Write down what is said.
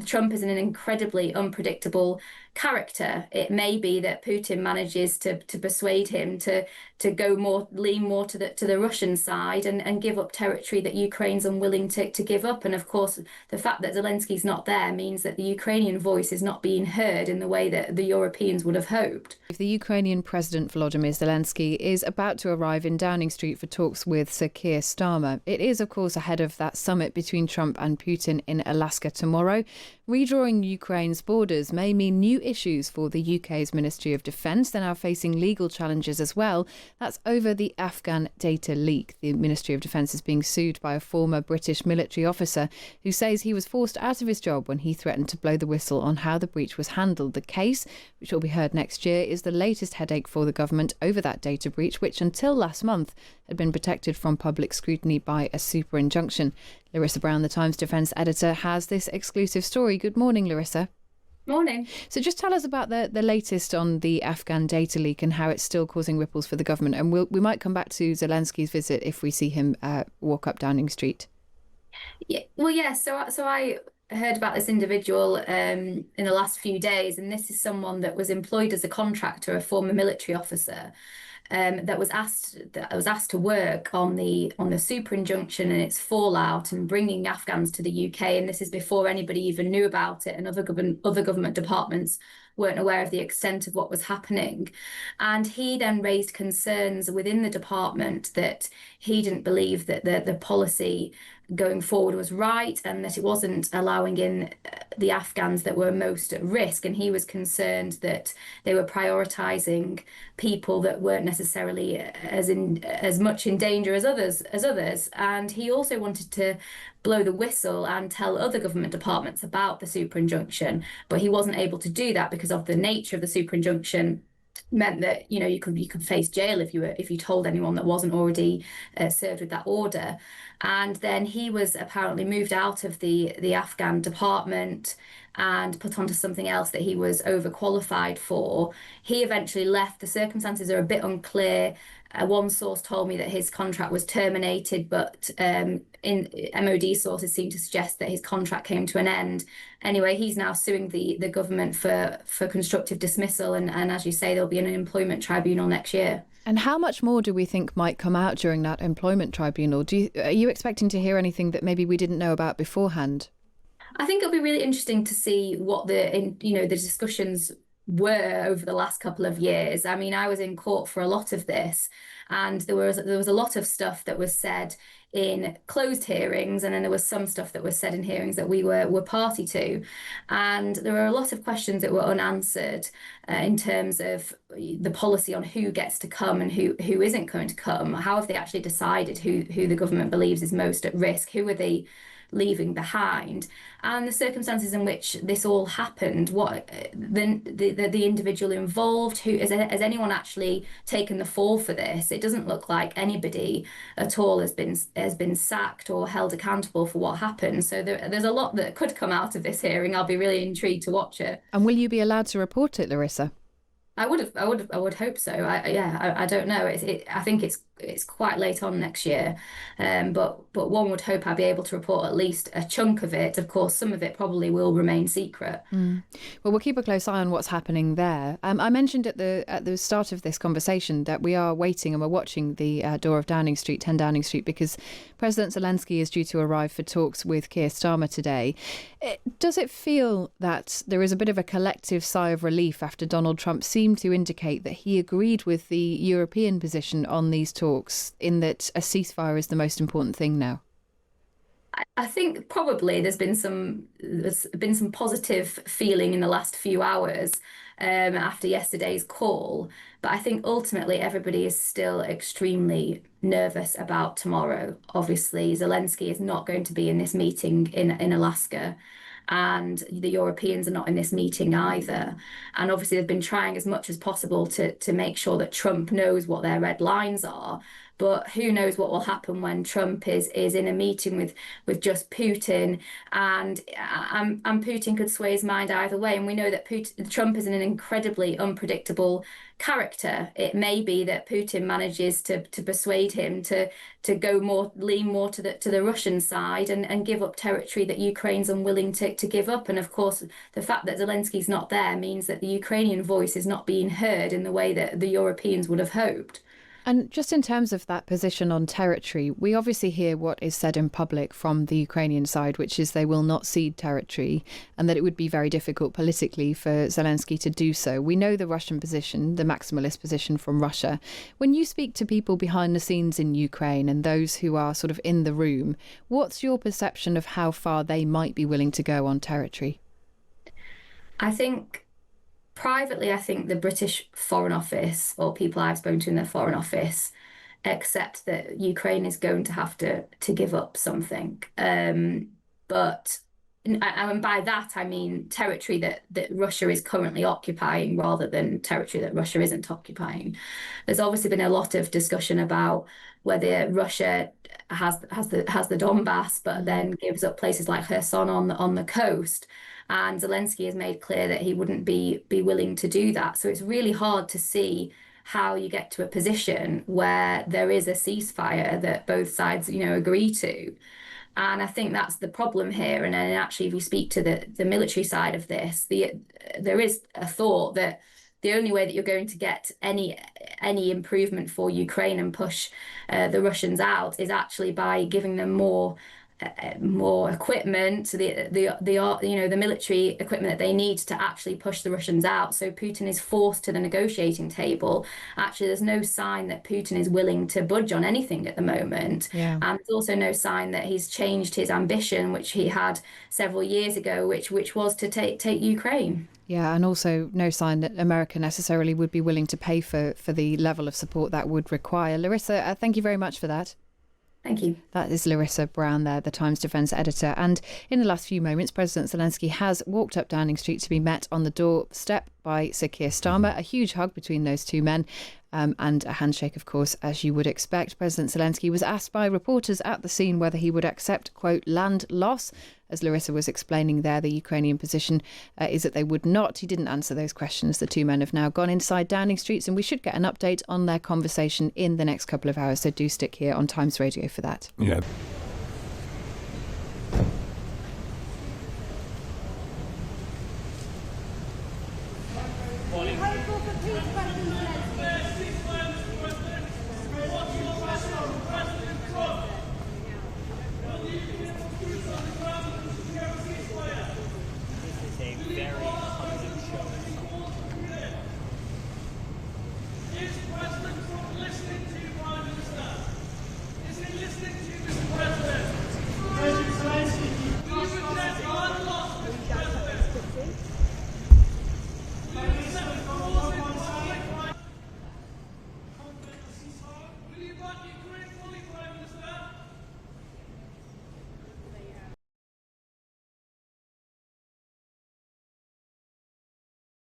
Trump is an incredibly unpredictable character. It may be that Putin manages to persuade him to lean more to the Russian side and give up territory that Ukraine's unwilling to give up. And of course, the fact that Zelensky's not there means that the Ukrainian voice is not being heard in the way that the Europeans would have hoped. If the Ukrainian President Volodymyr Zelenskyy is about to arrive in Downing Street for talks with Sir Keir Starmer, it is, of course, ahead of that summit between Trump and Putin in Alaska tomorrow. Redrawing Ukraine's borders may mean new issues for the UK's Ministry of Defence. They're now facing legal challenges as well. That's over the Afghan data leak. The Ministry of Defence is being sued by a former British military officer who says he was forced out of his job when he threatened to blow the whistle on how the breach was handled. The case, which will be heard next year, is the latest headache for the government over that data breach, which until last month had been protected from public scrutiny by a super injunction. Larisa Brown, the Times Defence editor, has this exclusive story. Good morning, Larisa. Morning. So just tell us about the latest on the Afghan data leak and how it's still causing ripples for the government. And we might come back to Zelensky's visit if we see him walk up Downing Street. Yeah, well, yeah. So I heard about this individual in the last few days, and this is someone that was employed as a contractor, a former military officer, that was asked to work on the super injunction and its fallout and bringing Afghans to the UK. And this is before anybody even knew about it, and other government departments weren't aware of the extent of what was happening. And he then raised concerns within the department that he didn't believe that the policy going forward was right and that it wasn't allowing in the Afghans that were most at risk. And he was concerned that they were prioritising people that weren't necessarily as much in danger as others. And he also wanted to blow the whistle and tell other government departments about the super injunction, but he wasn't able to do that because of the nature of the super injunction. Meant that you could face jail if you told anyone that wasn't already served with that order. And then he was apparently moved out of the Afghan department and put onto something else that he was overqualified for. He eventually left. The circumstances are a bit unclear. One source told me that his contract was terminated, but in MOD sources seem to suggest that his contract came to an end. Anyway, he's now suing the government for constructive dismissal, and as you say, there'll be an employment tribunal next year. And how much more do we think might come out during that employment tribunal? Are you expecting to hear anything that maybe we didn't know about beforehand? I think it'll be really interesting to see what the discussions were over the last couple of years. I mean, I was in court for a lot of this, and there was a lot of stuff that was said in closed hearings, and then there was some stuff that was said in hearings that we were party to, and there were a lot of questions that were unanswered in terms of the policy on who gets to come and who isn't going to come. How have they actually decided who the government believes is most at risk? Who are they leaving behind, and the circumstances in which this all happened, what the individual involved, who has anyone actually taken the fall for this? It doesn't look like anybody at all has been sacked or held accountable for what happened. So there's a lot that could come out of this hearing. I'll be really intrigued to watch it. And will you be allowed to report it, Larisa? I would hope so. I don't know. I think it's quite late on next year, but one would hope I'd be able to report at least a chunk of it. Of course, some of it probably will remain secret. Well, we'll keep a close eye on what's happening there. I mentioned at the start of this conversation that we are waiting and we're watching the door of 10 Downing Street, because President Zelenskyy is due to arrive for talks with Keir Starmer today. Does it feel that there is a bit of a collective sigh of relief after Donald Trump seemed to indicate that he agreed with the European position on these talks, in that a ceasefire is the most important thing now? I think probably there's been some positive feeling in the last few hours after yesterday's call, but I think ultimately everybody is still extremely nervous about tomorrow. Obviously, Zelenskyy is not going to be in this meeting in Alaska, and the Europeans are not in this meeting either. And obviously they've been trying as much as possible to make sure that Trump knows what their red lines are. But who knows what will happen when Trump is in a meeting with just Putin, and Putin could sway his mind either way. And we know that Trump is an incredibly unpredictable character. It may be that Putin manages to persuade him to lean more to the Russian side and give up territory that Ukraine's unwilling to give up. And of course, the fact that Zelensky's not there means that the Ukrainian voice is not being heard in the way that the Europeans would have hoped. And just in terms of that position on territory, we obviously hear what is said in public from the Ukrainian side, which is they will not cede territory and that it would be very difficult politically for Zelensky to do so. We know the Russian position, the maximalist position from Russia. When you speak to people behind the scenes in Ukraine and those who are sort of in the room, what's your perception of how far they might be willing to go on territory? I think privately, I think the British Foreign Office, or people I've spoken to in their Foreign Office, accept that Ukraine is going to have to give up something. But and by that I mean territory that Russia is currently occupying rather than territory that Russia isn't occupying. There's obviously been a lot of discussion about whether Russia has the Donbass, but then gives up places like Kherson on the coast. And Zelensky has made clear that he wouldn't be willing to do that. So it's really hard to see how you get to a position where there is a ceasefire that both sides, agree to. And I think that's the problem here. And then actually, if you speak to the military side of this, there is a thought that the only way that you're going to get any improvement for Ukraine and push the Russians out is actually by giving them more equipment, the military equipment that they need to actually push the Russians out. So Putin is forced to the negotiating table. Actually, there's no sign that Putin is willing to budge on anything at the moment. Yeah. And there's also no sign that he's changed his ambition, which he had several years ago, which was to take Ukraine. Yeah, and also no sign that America necessarily would be willing to pay for the level of support that would require. Larisa, thank you very much for that. Thank you. That is Larisa Brown there, the Times Defence editor. And in the last few moments, President Zelensky has walked up Downing Street to be met on the doorstep by Sir Keir Starmer. A huge hug between those two men. And a handshake, of course, as you would expect. President Zelensky was asked by reporters at the scene whether he would accept, quote, land loss. As Larisa was explaining there, the Ukrainian position is that they would not. He didn't answer those questions. The two men have now gone inside Downing Street, and we should get an update on their conversation in the next couple of hours. So do stick here on Times Radio for that. Yeah.